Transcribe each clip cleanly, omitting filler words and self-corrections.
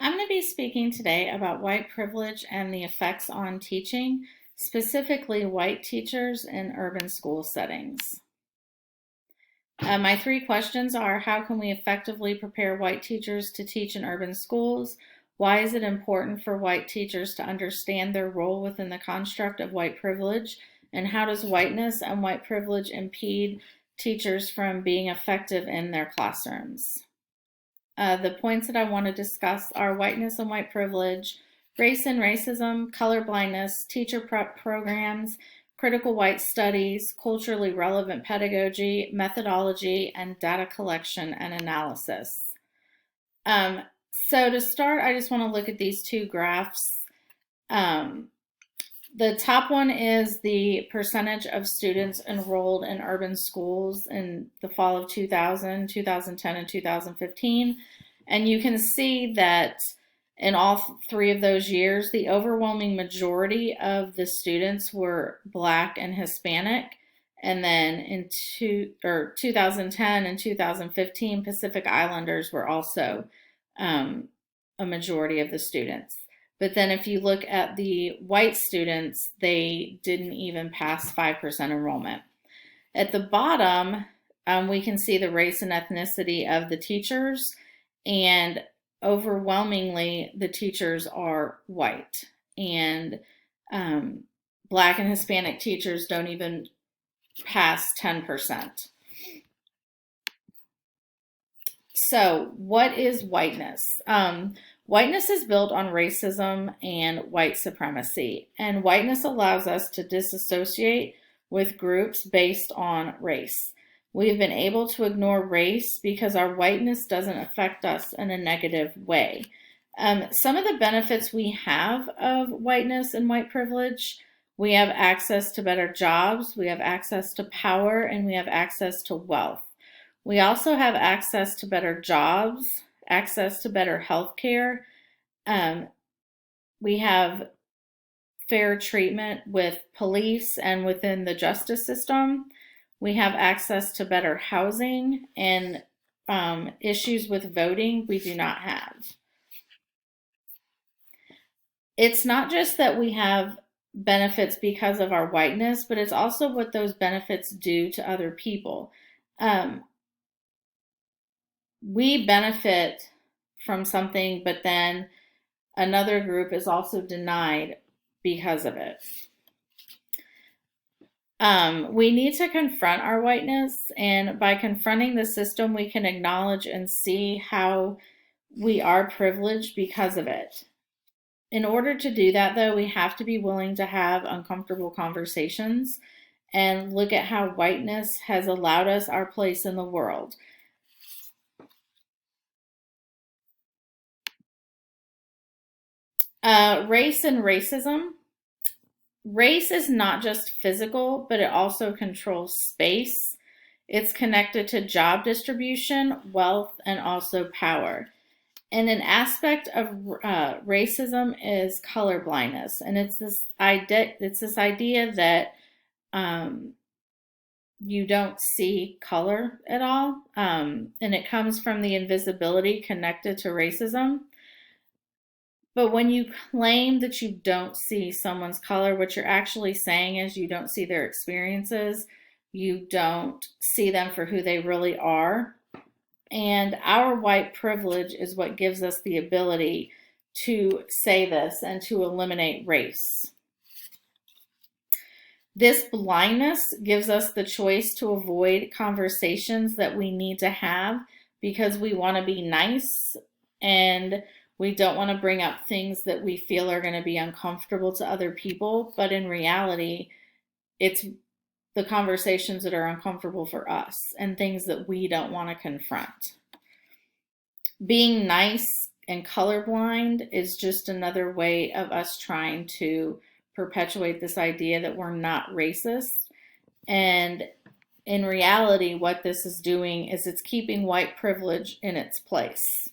I'm going to be speaking today about white privilege and the effects on teaching, specifically white teachers in urban school settings. My three questions are: how can we effectively prepare white teachers to teach in urban schools? Why is it important for white teachers to understand their role within the construct of white privilege? And how does whiteness and white privilege impede teachers from being effective in their classrooms? The points that I want to discuss are whiteness and white privilege, race and racism, colorblindness, teacher prep programs, critical white studies, culturally relevant pedagogy, methodology, and data collection and analysis. So to start, I just want to look at these two graphs. The top one is the percentage of students enrolled in urban schools in the fall of 2000, 2010, and 2015. And you can see that in all three of those years, the overwhelming majority of the students were Black and Hispanic. And then in 2010 and 2015, Pacific Islanders were also a majority of the students. But then if you look at the white students, they didn't even pass 5% enrollment. At the bottom, we can see the race and ethnicity of the teachers, and overwhelmingly, the teachers are white. And Black and Hispanic teachers don't even pass 10%. So, what is whiteness? Whiteness is built on racism and white supremacy, and whiteness allows us to disassociate with groups based on race. We've been able to ignore race because our whiteness doesn't affect us in a negative way. Some of the benefits we have of whiteness and white privilege: we have access to better jobs, we have access to power, and we have access to wealth. We also have access to better jobs, access to better health care. We have fair treatment with police and within the justice system. We have access to better housing, and issues with voting we do not have. It's not just that we have benefits because of our whiteness, but it's also what those benefits do to other people. We benefit from something, but then another group is also denied because of it. We need to confront our whiteness, and by confronting the system, we can acknowledge and see how we are privileged because of it. In order to do that, though, we have to be willing to have uncomfortable conversations and look at how whiteness has allowed us our place in the world. Race and racism. Race is not just physical, but it also controls space. It's connected to job distribution, wealth, and also power. And an aspect of racism is color blindness, and it's this idea that you don't see color at all, and it comes from the invisibility connected to racism. But when you claim that you don't see someone's color, what you're actually saying is you don't see their experiences, you don't see them for who they really are. And our white privilege is what gives us the ability to say this and to eliminate race. This blindness gives us the choice to avoid conversations that we need to have because we want to be nice, and we don't want to bring up things that we feel are going to be uncomfortable to other people. But in reality, it's the conversations that are uncomfortable for us and things that we don't want to confront. Being nice and colorblind is just another way of us trying to perpetuate this idea that we're not racist. And in reality, what this is doing is it's keeping white privilege in its place.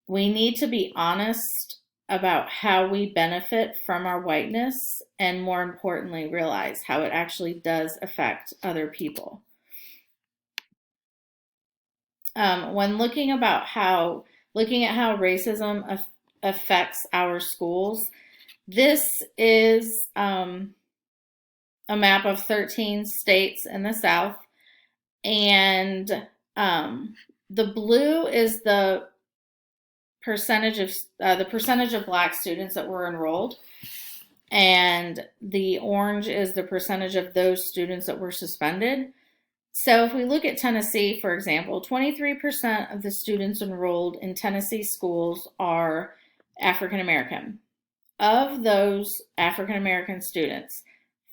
We need to be honest about how we benefit from our whiteness, and more importantly, realize how it actually does affect other people. when looking at how racism affects our schools, this is a map of 13 states in the South, and the blue is the percentage of Black students that were enrolled, and the orange is the percentage of those students that were suspended. So if we look at Tennessee, for example, 23% of the students enrolled in Tennessee schools are African American. Of those African American students,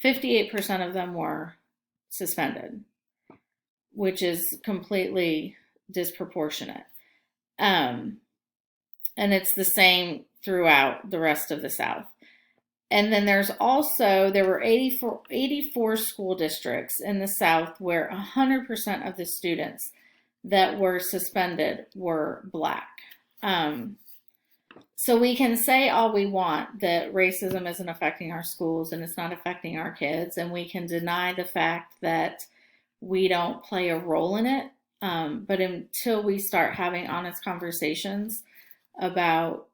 58% of them were suspended, which is completely disproportionate. And it's the same throughout the rest of the South. And then there were 84 school districts in the South where 100% of the students that were suspended were Black. So we can say all we want that racism isn't affecting our schools and it's not affecting our kids, and we can deny the fact that we don't play a role in it. But until we start having honest conversations about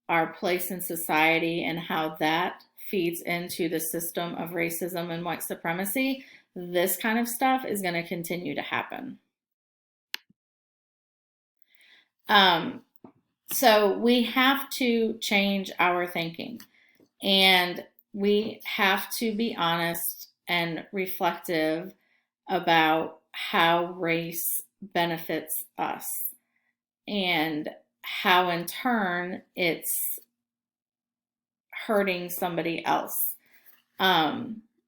our place in society and how that feeds into the system of racism and white supremacy, this kind of stuff is going to continue to happen. So we have to change our thinking, and we have to be honest and reflective about how race benefits us and how in turn it's hurting somebody else.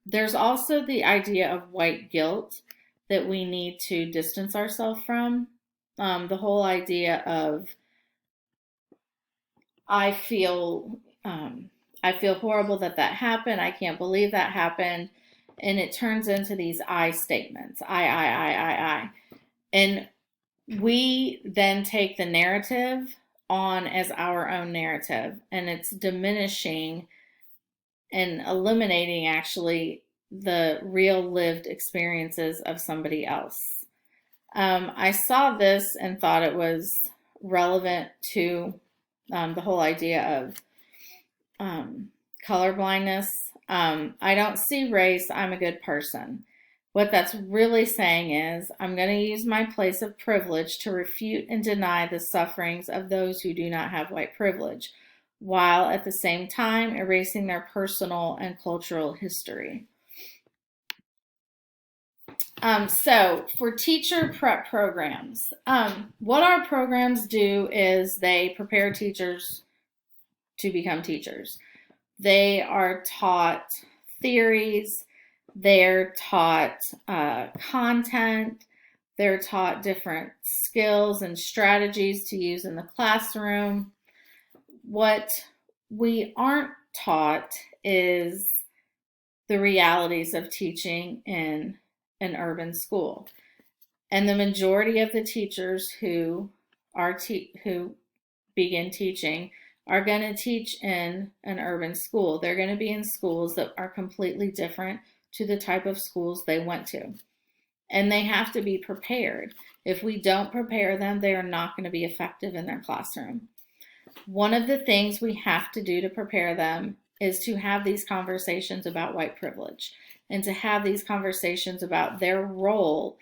There's also the idea of white guilt that we need to distance ourselves from. The whole idea of I feel horrible that happened. I can't believe that happened. And it turns into these I statements. I. And we then take the narrative on as our own narrative, and it's diminishing and eliminating actually the real lived experiences of somebody else. I saw this and thought it was relevant to the whole idea of color blindness. I don't see race, I'm a good person. What that's really saying is, I'm going to use my place of privilege to refute and deny the sufferings of those who do not have white privilege, while at the same time erasing their personal and cultural history. So for teacher prep programs, what our programs do is they prepare teachers to become teachers. They are taught theories, they're taught content, they're taught different skills and strategies to use in the classroom. What we aren't taught is the realities of teaching in an urban school. And the majority of the teachers who begin teaching are going to teach in an urban school. They're going to be in schools that are completely different to the type of schools they went to. And they have to be prepared. If we don't prepare them, they are not going to be effective in their classroom. One of the things we have to do to prepare them is to have these conversations about white privilege and to have these conversations about their role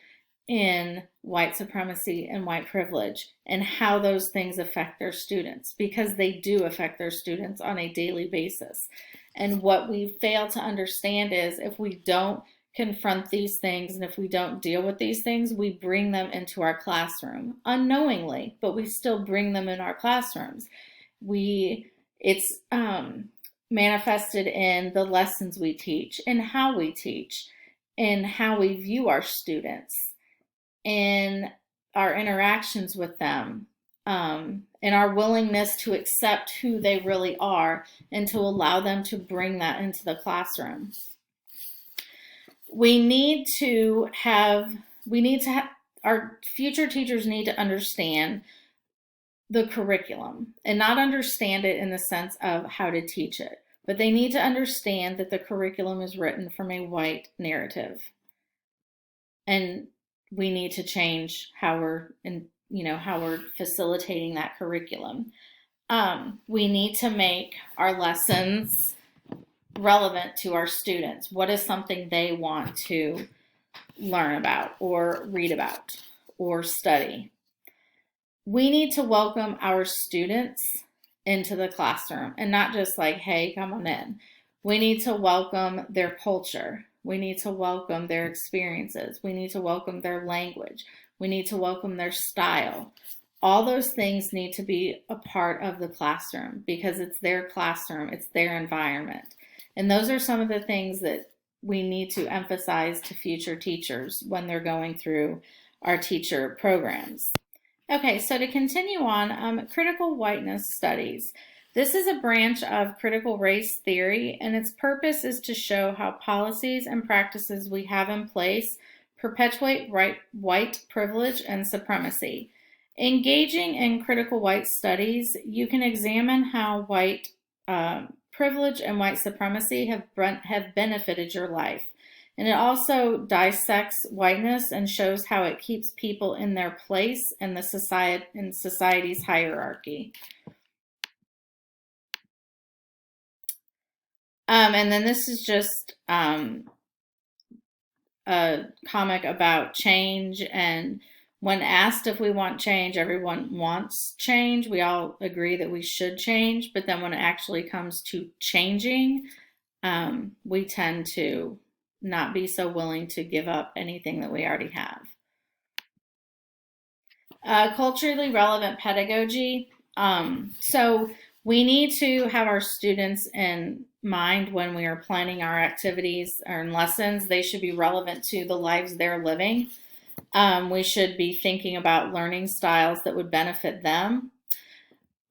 in white supremacy and white privilege and how those things affect their students, because they do affect their students on a daily basis. And what we fail to understand is if we don't confront these things and if we don't deal with these things, we bring them into our classroom unknowingly, but we still bring them in our classrooms. It's manifested in the lessons we teach, in how we teach, in how we view our students, in our interactions with them, in our willingness to accept who they really are and to allow them to bring that into the classroom. Our future teachers need to understand the curriculum and not understand it in the sense of how to teach it, but they need to understand that the curriculum is written from a white narrative. And we need to change how how we're facilitating that curriculum. We need to make our lessons relevant to our students. What is something they want to learn about or read about or study? We need to welcome our students into the classroom and not just like, hey, come on in. We need to welcome their culture. We need to welcome their experiences. We need to welcome their language. We need to welcome their style. All those things need to be a part of the classroom because it's their classroom, it's their environment. And those are some of the things that we need to emphasize to future teachers when they're going through our teacher programs. Okay, so to continue on, critical whiteness studies. This is a branch of critical race theory, and its purpose is to show how policies and practices we have in place perpetuate white privilege and supremacy. Engaging in critical white studies, you can examine how white privilege and white supremacy have benefited your life. And it also dissects whiteness and shows how it keeps people in their place in society's hierarchy. And then this is just a comic about change. And when asked if we want change, everyone wants change. We all agree that we should change. But then when it actually comes to changing, we tend to not be so willing to give up anything that we already have. Culturally relevant pedagogy. So we need to have our students in mind when we are planning our activities or lessons. They should be relevant to the lives they're living. We should be thinking about learning styles that would benefit them.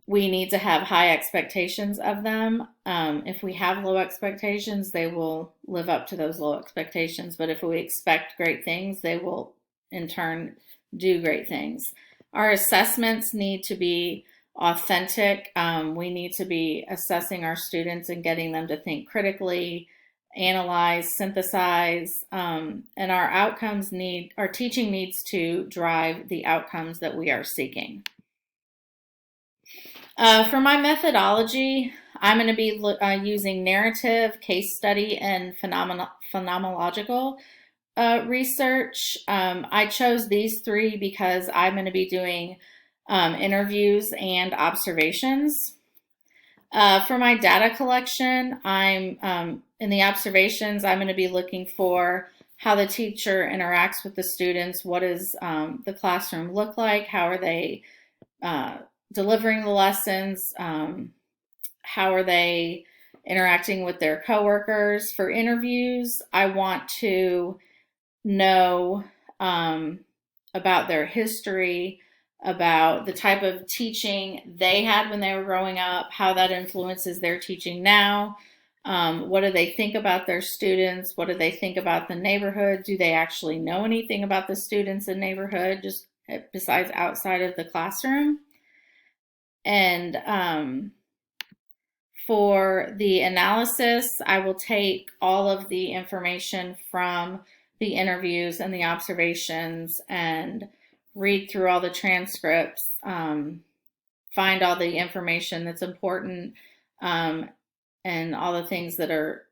We need to have high expectations of them. If we have low expectations, they will live up to those low expectations. But if we expect great things, they will in turn do great things. Our assessments need to be authentic. We need to be assessing our students and getting them to think critically, analyze, synthesize, and our teaching needs to drive the outcomes that we are seeking. For my methodology, I'm going to be using narrative, case study, and phenomenological research. I chose these three because I'm going to be doing interviews and observations. For my data collection, in the observations, I'm going to be looking for how the teacher interacts with the students. What does the classroom look like? How are they delivering the lessons? How are they interacting with their coworkers? For interviews, I want to know about their history, about the type of teaching they had when they were growing up, how that influences their teaching now. What do they think about their students? What do they think about the neighborhood? Do they actually know anything about the students in the neighborhood, just besides outside of the classroom? And for the analysis, I will take all of the information from the interviews and the observations and read through all the transcripts, find all the information that's important, and all the things that are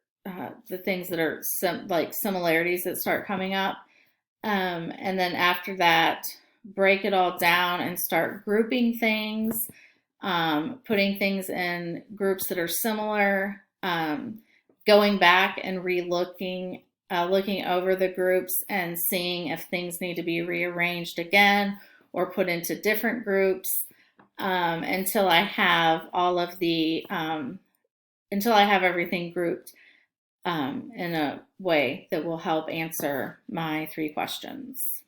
like similarities that start coming up. And then after that, break it all down and start grouping things, putting things in groups that are similar, going back and looking over the groups and seeing if things need to be rearranged again or put into different groups, until I have everything grouped in a way that will help answer my 3 questions.